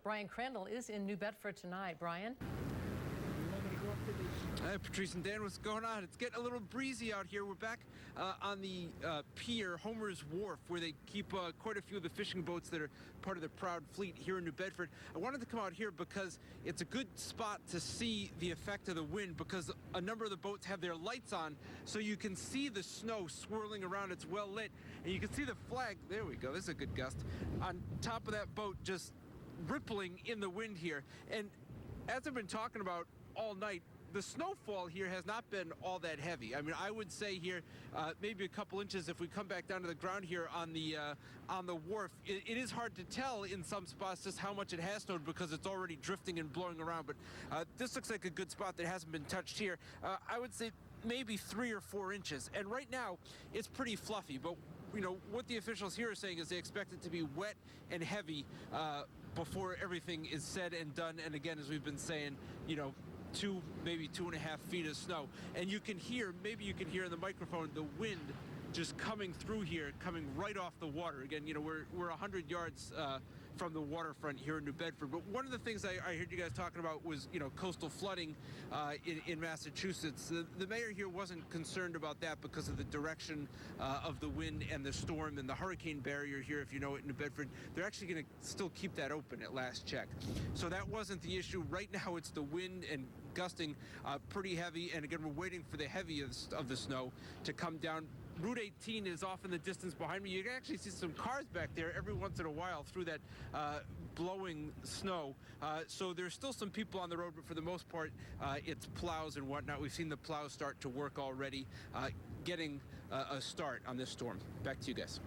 Brian Crandall is in New Bedford tonight. Brian? Hi, Patrice and Dan, what's going on? It's getting a little breezy out here. We're back on the pier, Homer's Wharf, where they keep quite a few of the fishing boats that are part of the Proud Fleet here in New Bedford. I wanted to come out here because it's a good spot to see the effect of the wind, because a number of the boats have their lights on, so you can see the snow swirling around. It's well lit, and you can see the flag. There we go. This is a good gust. On top of that boat, just rippling in the wind here. And as I've been talking about all night, the snowfall here has not been all that heavy. I mean, I would say here maybe a couple inches. If we come back down to the ground here on the wharf, it is hard to tell in some spots just how much it has snowed because it's already drifting and blowing around. But this looks like a good spot that hasn't been touched here. I would say maybe 3 or 4 inches. And right now, it's pretty fluffy. But you know what the officials here are saying is they expect it to be wet and heavy before everything is said and done. And again, as we've been saying, you know, maybe 2.5 feet of snow. And you can hear, maybe you can hear in the microphone, the wind just coming through here, coming right off the water. Again, you know, we're 100 yards from the waterfront here in New Bedford. But one of the things I heard you guys talking about was, you know, coastal flooding in Massachusetts. The mayor here wasn't concerned about that because of the direction of the wind and the storm and the hurricane barrier here, if you know it, in New Bedford. They're actually going to still keep that open at last check. So that wasn't the issue. Right now it's the wind and gusting pretty heavy. And again, we're waiting for the heaviest of the snow to come down. Route 18 is off in the distance behind me. You can actually see some cars back there every once in a while through that blowing snow. So there's still some people on the road, but for the most part, it's plows and whatnot. We've seen the plows start to work already, getting a start on this storm. Back to you guys.